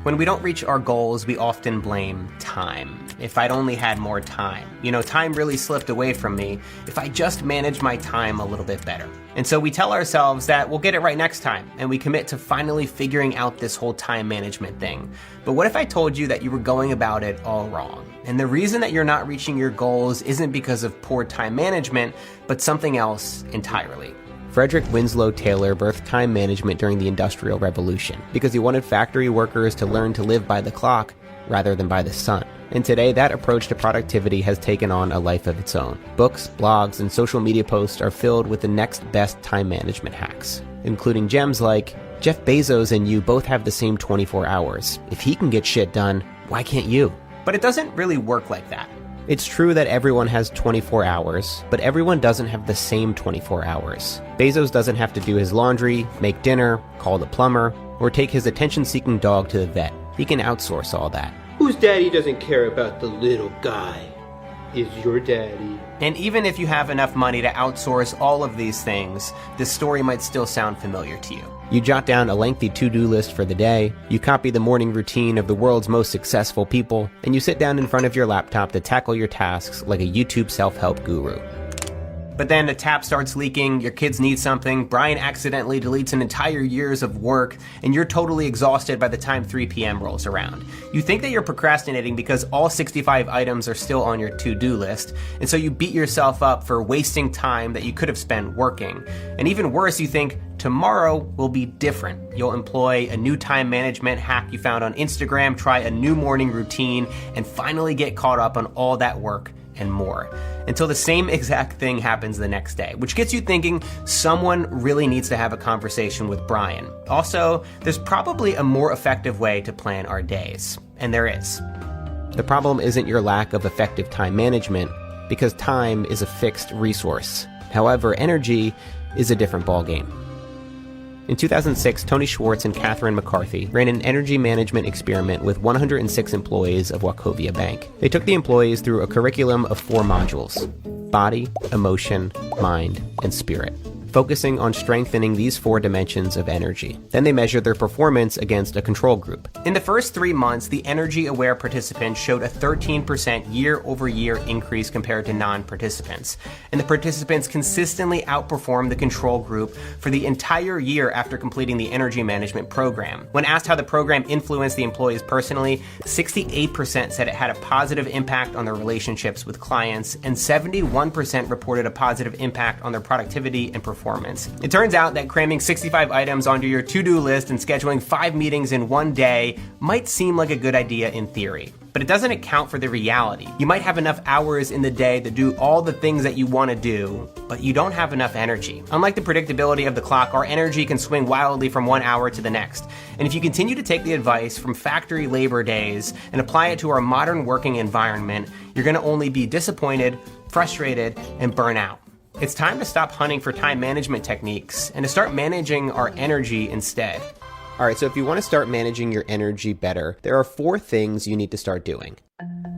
When we don't reach our goals, we often blame time. If I'd only had more time. Time really slipped away from me. If I just managed my time a little bit better. And so we tell ourselves that we'll get it right next time, and we commit to finally figuring out this whole time management thing. But what if I told you that you were going about it all wrong? And the reason that you're not reaching your goals isn't because of poor time management, but something else entirely. Frederick Winslow Taylor birthed time management during the Industrial Revolution because he wanted factory workers to learn to live by the clock rather than by the sun. And today, that approach to productivity has taken on a life of its own. Books, blogs, and social media posts are filled with the next best time management hacks, including gems like, Jeff Bezos and you both have the same 24 hours. If he can get shit done, why can't you? But it doesn't really work like that. It's true that everyone has 24 hours, but everyone doesn't have the same 24 hours. Bezos doesn't have to do his laundry, make dinner, call the plumber, or take his attention-seeking dog to the vet. He can outsource all that. Whose daddy doesn't care about the little guy? Is your daddy. And even if you have enough money to outsource all of these things, this story might still sound familiar to you. You jot down a lengthy to-do list for the day, you copy the morning routine of the world's most successful people, and you sit down in front of your laptop to tackle your tasks like a YouTube self-help guru. But then the tap starts leaking, your kids need something, Brian accidentally deletes an entire year's of work, and you're totally exhausted by the time 3 p.m. rolls around. You think that you're procrastinating because all 65 items are still on your to-do list, and so you beat yourself up for wasting time that you could have spent working. And even worse, you think, tomorrow will be different. You'll employ a new time management hack you found on Instagram, try a new morning routine, and finally get caught up on all that work and more, until the same exact thing happens the next day, which gets you thinking someone really needs to have a conversation with Brian. Also, there's probably a more effective way to plan our days, and there is. The problem isn't your lack of effective time management, because time is a fixed resource. However, energy is a different ballgame. In 2006, Tony Schwartz and Catherine McCarthy ran an energy management experiment with 106 employees of Wachovia Bank. They took the employees through a curriculum of 4 modules: body, emotion, mind, and spirit, focusing on strengthening these 4 dimensions of energy. Then they measured their performance against a control group. In the first 3 months, the energy-aware participants showed a 13% year-over-year increase compared to non-participants. And the participants consistently outperformed the control group for the entire year after completing the energy management program. When asked how the program influenced the employees personally, 68% said it had a positive impact on their relationships with clients, and 71% reported a positive impact on their productivity and performance. It turns out that cramming 65 items onto your to-do list and scheduling 5 meetings in one day might seem like a good idea in theory, but it doesn't account for the reality. You might have enough hours in the day to do all the things that you want to do, but you don't have enough energy. Unlike the predictability of the clock, our energy can swing wildly from one hour to the next. And if you continue to take the advice from factory labor days and apply it to our modern working environment, you're going to only be disappointed, frustrated, and burn out. It's time to stop hunting for time management techniques and to start managing our energy instead. All right, so if you want to start managing your energy better, there are 4 things you need to start doing.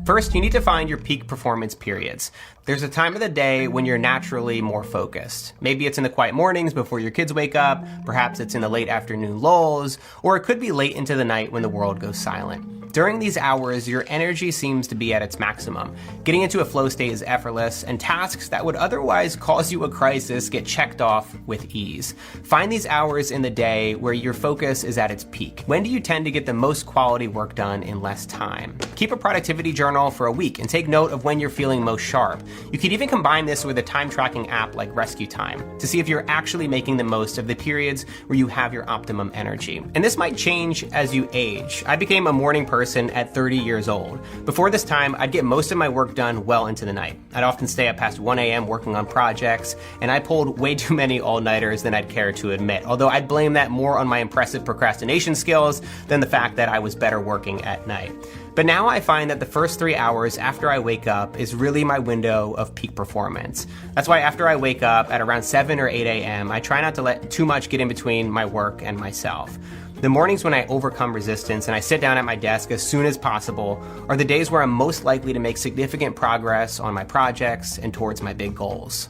First, you need to find your peak performance periods. There's a time of the day when you're naturally more focused. Maybe it's in the quiet mornings before your kids wake up, perhaps it's in the late afternoon lulls, or it could be late into the night when the world goes silent. During these hours, your energy seems to be at its maximum. Getting into a flow state is effortless, and tasks that would otherwise cause you a crisis get checked off with ease. Find these hours in the day where your focus is at its peak. When do you tend to get the most quality work done in less time? Keep a productivity journal for a week and take note of when you're feeling most sharp. You could even combine this with a time tracking app like Rescue Time to see if you're actually making the most of the periods where you have your optimum energy. And this might change as you age. I became a morning person at 30 years old. Before this time, I'd get most of my work done well into the night. I'd often stay up past 1 a.m. working on projects, and I pulled way too many all-nighters than I'd care to admit, although I'd blame that more on my impressive procrastination skills than the fact that I was better working at night. But now I find that the first 3 hours after I wake up is really my window of peak performance. That's why after I wake up at around 7 or 8 a.m., I try not to let too much get in between my work and myself. The mornings when I overcome resistance and I sit down at my desk as soon as possible are the days where I'm most likely to make significant progress on my projects and towards my big goals.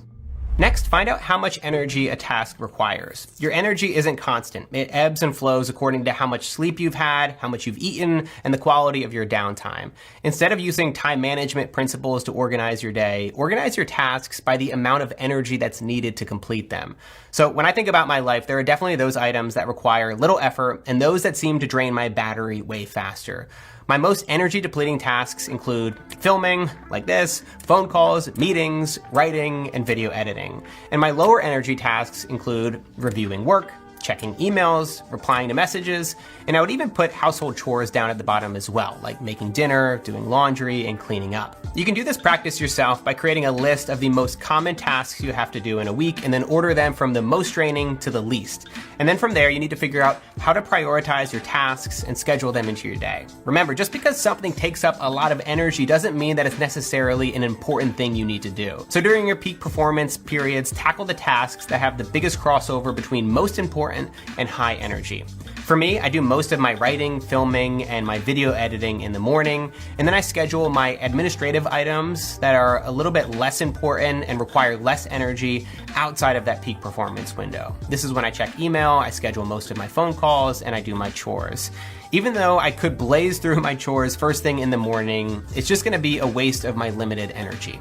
Next, find out how much energy a task requires. Your energy isn't constant. It ebbs and flows according to how much sleep you've had, how much you've eaten, and the quality of your downtime. Instead of using time management principles to organize your day, organize your tasks by the amount of energy that's needed to complete them. So when I think about my life, there are definitely those items that require little effort and those that seem to drain my battery way faster. My most energy depleting tasks include filming, like this, phone calls, meetings, writing, and video editing. And my lower energy tasks include reviewing work, checking emails, replying to messages, and I would even put household chores down at the bottom as well, like making dinner, doing laundry, and cleaning up. You can do this practice yourself by creating a list of the most common tasks you have to do in a week and then order them from the most draining to the least. And then from there, you need to figure out how to prioritize your tasks and schedule them into your day. Remember, just because something takes up a lot of energy doesn't mean that it's necessarily an important thing you need to do. So during your peak performance periods, tackle the tasks that have the biggest crossover between most important and high energy. For me, I do most of my writing, filming, and my video editing in the morning, and then I schedule my administrative items that are a little bit less important and require less energy outside of that peak performance window. This is when I check email, I schedule most of my phone calls, and I do my chores. Even though I could blaze through my chores first thing in the morning, it's just gonna be a waste of my limited energy.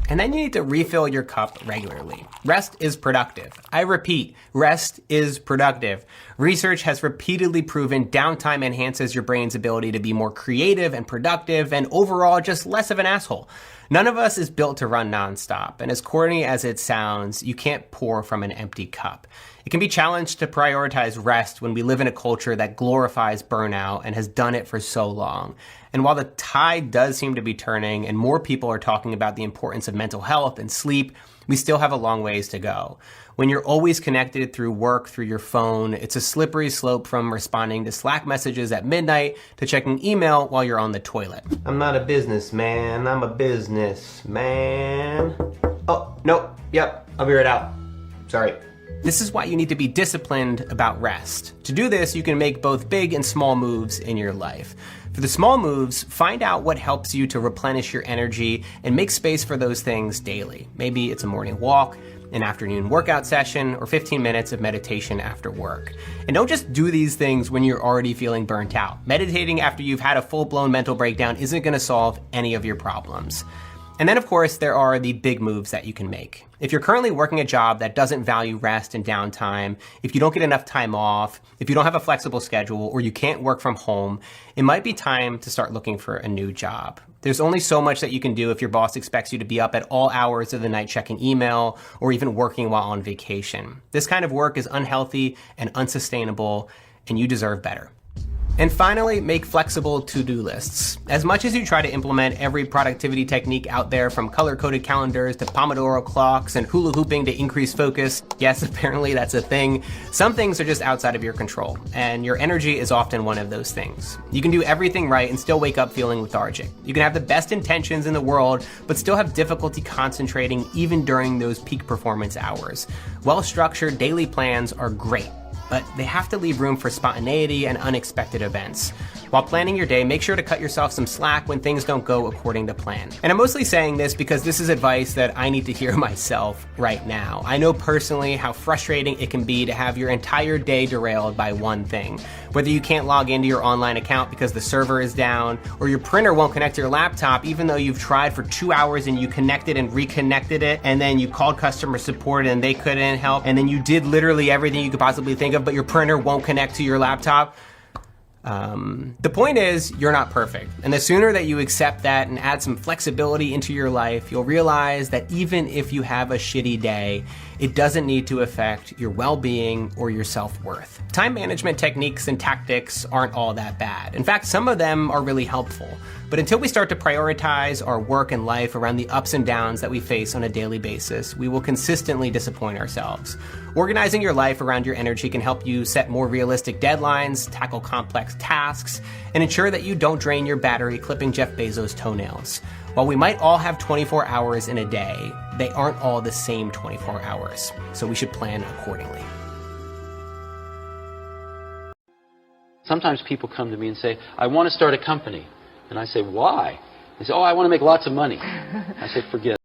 And then you need to refill your cup regularly. Rest is productive. I repeat, rest is productive. Research has repeatedly proven downtime enhances your brain's ability to be more creative and productive and overall just less of an asshole. None of us is built to run nonstop, and as corny as it sounds, you can't pour from an empty cup. It can be challenged to prioritize rest when we live in a culture that glorifies burnout and has done it for so long. And while the tide does seem to be turning and more people are talking about the importance of mental health and sleep, we still have a long ways to go. When you're always connected through work, through your phone, it's a slippery slope from responding to Slack messages at midnight to checking email while you're on the toilet. I'm not a businessman, I'm a businessman. Oh, no, yep, I'll be right out. Sorry. This is why you need to be disciplined about rest. To do this, you can make both big and small moves in your life. For the small moves, find out what helps you to replenish your energy and make space for those things daily. Maybe it's a morning walk, an afternoon workout session, or 15 minutes of meditation after work. And don't just do these things when you're already feeling burnt out. Meditating after you've had a full-blown mental breakdown isn't gonna solve any of your problems. And then, of course, there are the big moves that you can make. If you're currently working a job that doesn't value rest and downtime, if you don't get enough time off, if you don't have a flexible schedule, or you can't work from home, it might be time to start looking for a new job. There's only so much that you can do if your boss expects you to be up at all hours of the night checking email or even working while on vacation. This kind of work is unhealthy and unsustainable, and you deserve better. And finally, make flexible to-do lists. As much as you try to implement every productivity technique out there, from color-coded calendars to Pomodoro clocks and hula hooping to increase focus, yes, apparently that's a thing, some things are just outside of your control, and your energy is often one of those things. You can do everything right and still wake up feeling lethargic. You can have the best intentions in the world, but still have difficulty concentrating even during those peak performance hours. Well-structured daily plans are great, but they have to leave room for spontaneity and unexpected events. While planning your day, make sure to cut yourself some slack when things don't go according to plan. And I'm mostly saying this because this is advice that I need to hear myself right now. I know personally how frustrating it can be to have your entire day derailed by one thing. Whether you can't log into your online account because the server is down, or your printer won't connect to your laptop even though you've tried for 2 hours and you connected and reconnected it, and then you called customer support and they couldn't help, and then you did literally everything you could possibly think of, but your printer won't connect to your laptop. The point is, you're not perfect. And the sooner that you accept that and add some flexibility into your life, you'll realize that even if you have a shitty day, it doesn't need to affect your well-being or your self-worth. Time management techniques and tactics aren't all that bad. In fact, some of them are really helpful. But until we start to prioritize our work and life around the ups and downs that we face on a daily basis, we will consistently disappoint ourselves. Organizing your life around your energy can help you set more realistic deadlines, tackle complex tasks, and ensure that you don't drain your battery clipping Jeff Bezos' toenails. While we might all have 24 hours in a day, they aren't all the same 24 hours, so we should plan accordingly. Sometimes people come to me and say, I want to start a company. And I say, why? They say, oh, I want to make lots of money. I say, forget it.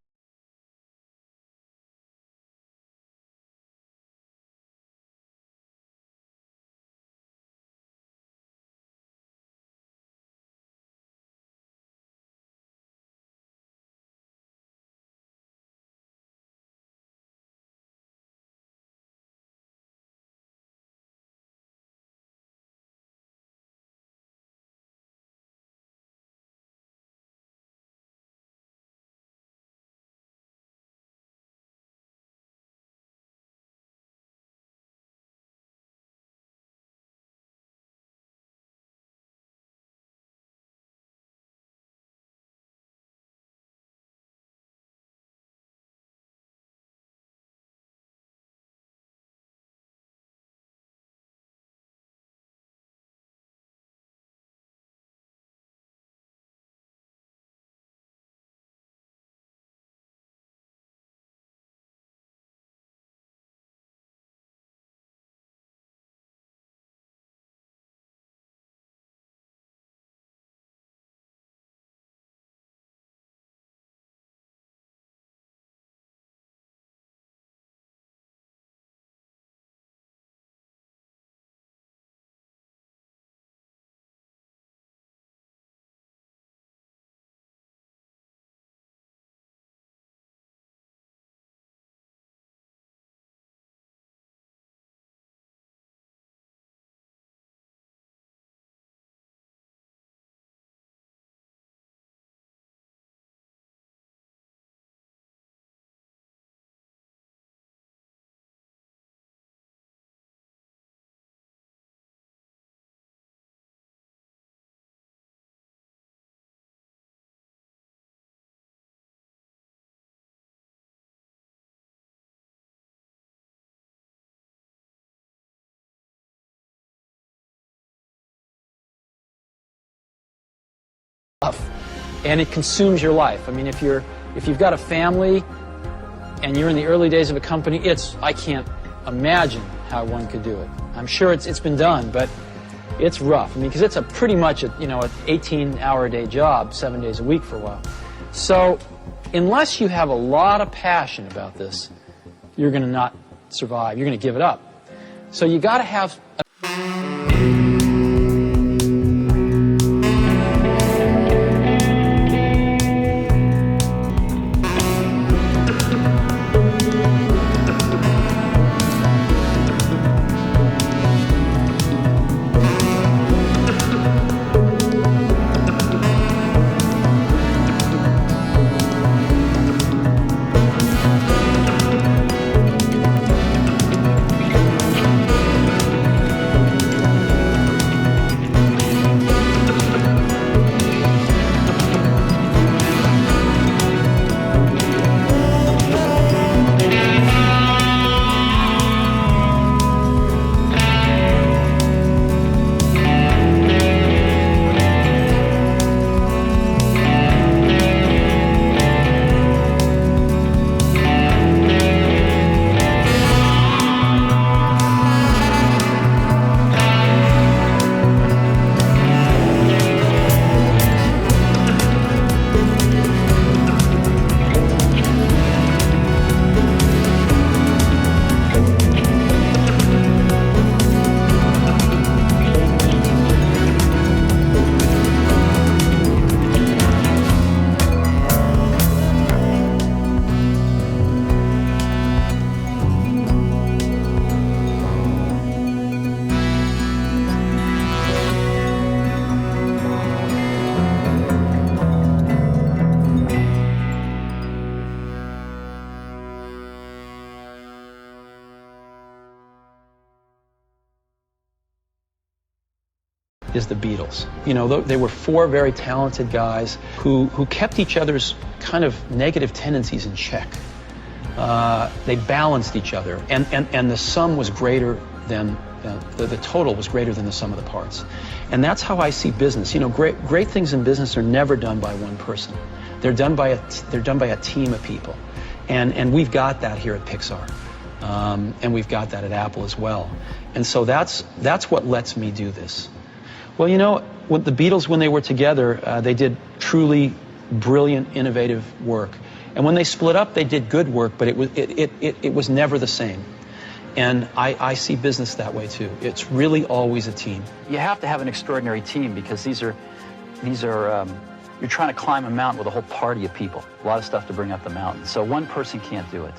and it consumes your life. I mean, if you've got a family and you're in the early days of a company, I can't imagine how one could do it. I'm sure it's been done, but it's rough. I mean, because it's pretty much an 18-hour-a-day job, 7 days a week for a while. So unless you have a lot of passion about this, you're going to not survive. You're going to give it up. So you got to have is the Beatles. They were four very talented guys who kept each other's kind of negative tendencies in check. They balanced each other, and the sum was greater than the total was greater than the sum of the parts. And that's how I see business. Great things in business are never done by one person. They're done by a team of people, and we've got that here at Pixar, and we've got that at Apple as well. And so that's what lets me do this. Well, with the Beatles, when they were together, they did truly brilliant, innovative work. And when they split up, they did good work, but it was never the same. And I see business that way too. It's really always a team. You have to have an extraordinary team because these are you're trying to climb a mountain with a whole party of people. A lot of stuff to bring up the mountain. So one person can't do it.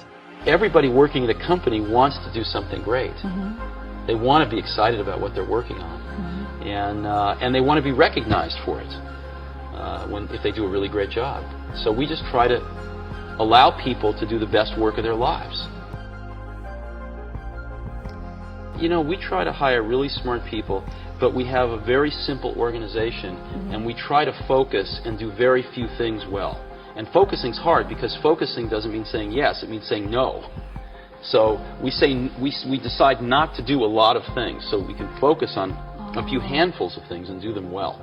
Everybody working at a company wants to do something great. Mm-hmm. They want to be excited about what they're working on. And they want to be recognized for it if they do a really great job. So we just try to allow people to do the best work of their lives. We try to hire really smart people, but we have a very simple organization, and we try to focus and do very few things well. And focusing's hard because focusing doesn't mean saying yes, it means saying no. So we decide not to do a lot of things so we can focus on a few handfuls of things and do them well.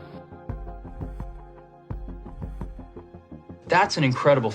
That's an incredible